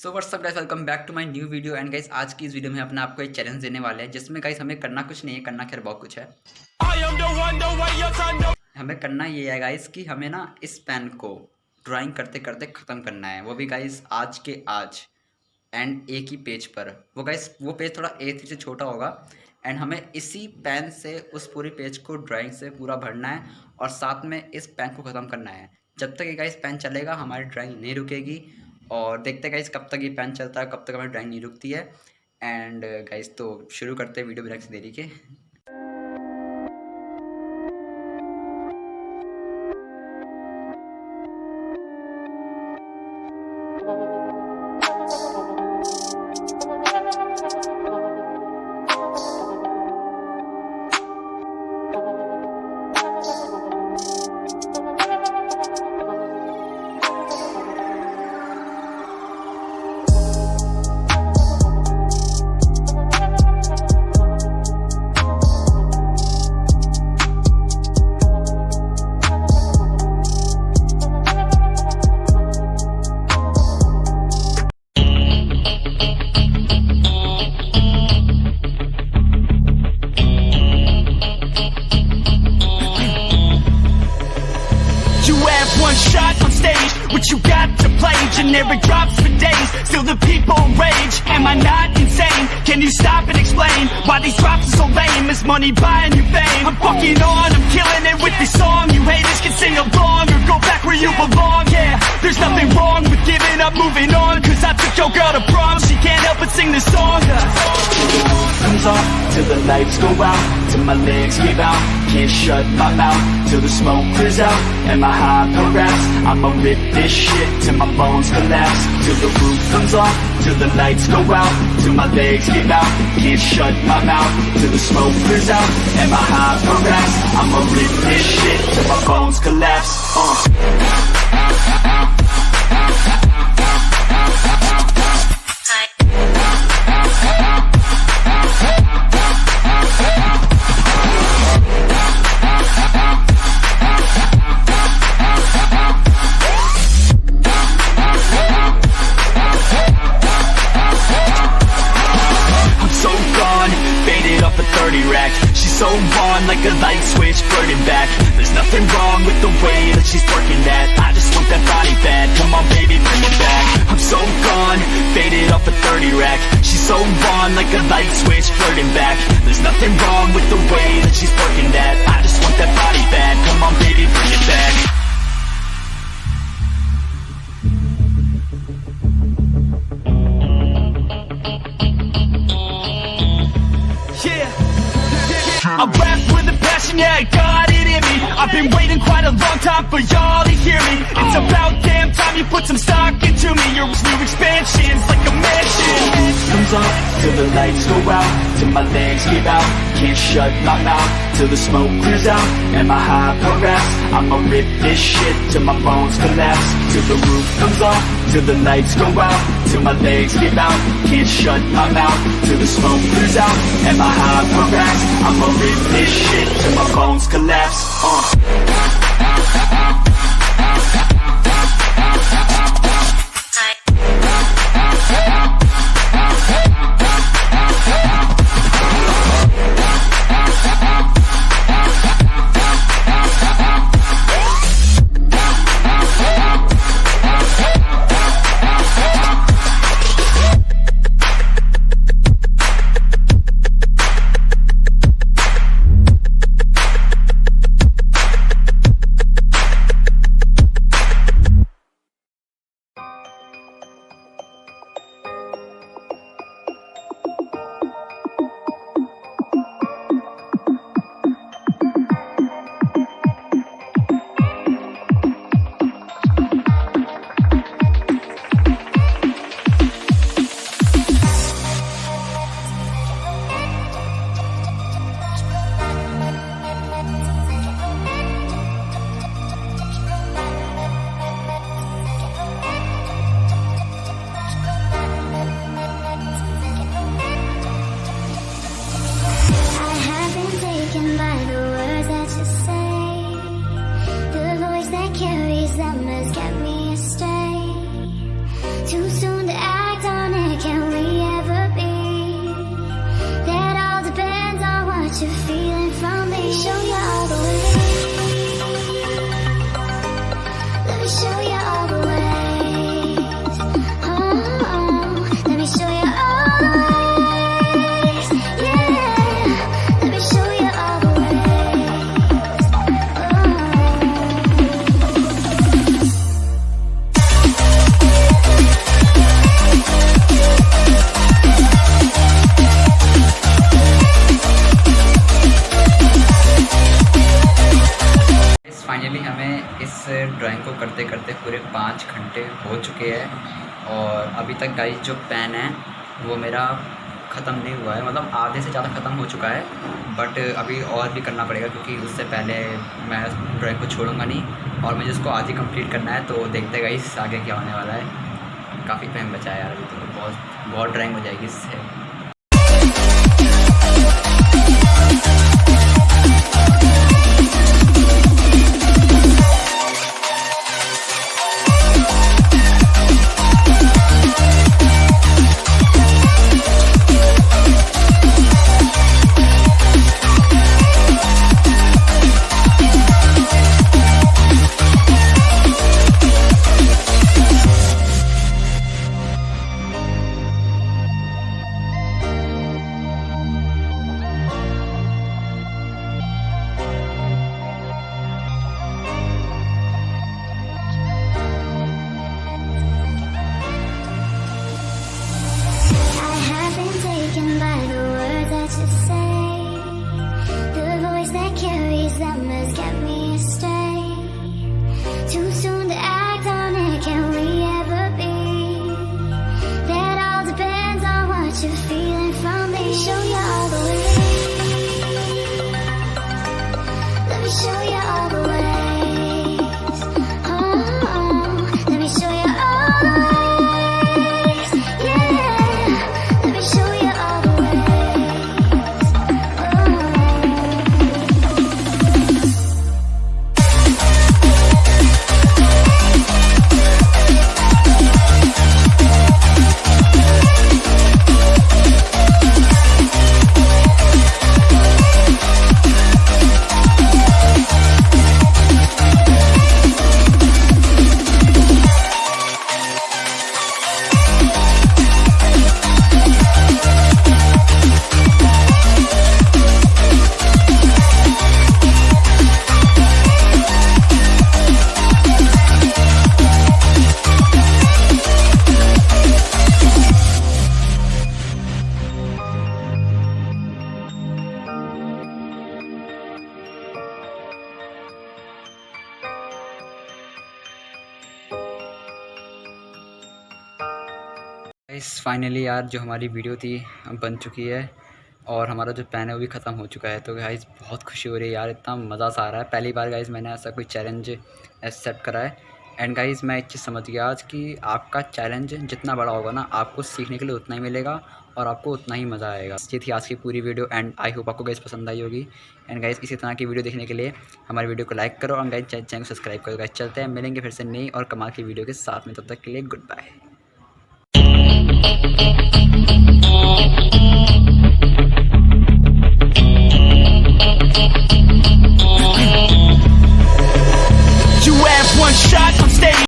So what's up guys, welcome back to my new video. And guys, आज की इस video में अपने आपको एक चैलेंज देने वाले हैं, जिसमें गाइस हमें करना कुछ नहीं है, करना खैर बहुत कुछ है। हमें करना ये है गाइस कि हमें ना इस पेन को ड्राइंग करते करते ख़त्म करना है, वो भी गाइस आज के आज एंड एक ही पेज पर। वो गाइस वो पेज थोड़ा A3 से छोटा होगा एंड हमें इसी पेन से उस पूरे पेज को ड्राइंग से पूरा भरना है और साथ में इस पेन को ख़त्म करना है। जब तक ये गाइस पेन चलेगा हमारी ड्राइंग नहीं रुकेगी। और देखते हैं गाइस कब तक ये पेन चलता है, कब तक हमारी ड्राइंग नहीं रुकती है। एंड गाइस तो शुरू करते हैं वीडियो बिना किसी देरी के। One shot on stage, what you got to play? Generic drops for days, still the people rage. Am I not insane? Can you stop and explain why these drops are so lame? Is money buying you fame? I'm fucking on, I'm killing it with this song. You haters can sing along or go back where you belong. Yeah, there's nothing wrong with giving up, moving on. Cause I took your girl to prom, she can't help but sing this song. Comes off till the lights go out, till my legs give out. Can't shut my mouth till the smoke clears out. Am I high perhaps? I'ma rip this shit till my bones collapse. Till the roof comes off, till the lights go out, till my legs give out. Can't shut my mouth till the smoke clears out. Am I high perhaps? I'ma rip this shit till my bones collapse. She's so on like a light switch, flirting back. There's nothing wrong with the way that she's working that. I just want that body bad, come on baby, bring it back. I'm so gone, faded off a 30 rack. She's so on like a light switch, flirting back. There's nothing wrong with the way that she's working that. I just want that body bad, come on baby, bring it back. I rap with a passion, yeah, I got it in me. I've been waiting quite a long time for y'all to hear me. It's about damn time you put some stock into me. Your new expansion's like a mansion. Comes off till the lights go out, till my legs give out. Can't shut my mouth till the smoke clears out. Am I high perhaps? I'ma rip this shit till my bones collapse. Till the roof comes off, till the lights go out, till my legs give out. Can't shut my mouth till the smoke clears out. Am I high perhaps? I'ma rip this shit till my bones collapse. अभी तक guys जो pen है वो मेरा ख़त्म नहीं हुआ है, मतलब आधे से ज़्यादा ख़त्म हो चुका है। बट अभी और भी करना पड़ेगा क्योंकि उससे पहले मैं ड्राइंग को छोड़ूंगा नहीं और मुझे उसको आज ही कंप्लीट करना है। तो देखते गाइस आगे क्या होने वाला है। काफ़ी टाइम बचा है यार, अभी तो बहुत बहुत ड्राइंग हो जाएगी इससे। गाइस फाइनली यार जो हमारी वीडियो थी बन चुकी है और हमारा जो पेन है वो भी ख़त्म हो चुका है। तो गाइस बहुत खुशी हो रही है यार, इतना मज़ा सा आ रहा है। पहली बार गाइस मैंने ऐसा कोई चैलेंज एक्सेप्ट करा है। एंड गाइस मैं एक चीज़ समझ गया आज कि आपका चैलेंज जितना बड़ा होगा ना, आपको सीखने के लिए उतना ही मिलेगा और आपको उतना ही मज़ा आएगा। ये थी आज की पूरी वीडियो एंड आई होप आपको गाइस पसंद आई होगी। एंड गाइस इसी तरह की वीडियो देखने के लिए हमारी वीडियो को लाइक करो और गाइस चैनल को सब्सक्राइब करो। गाइस चलते हैं, मिलेंगे फिर से नई और कमाल की वीडियो के साथ में। तब तक के लिए गुड बाय।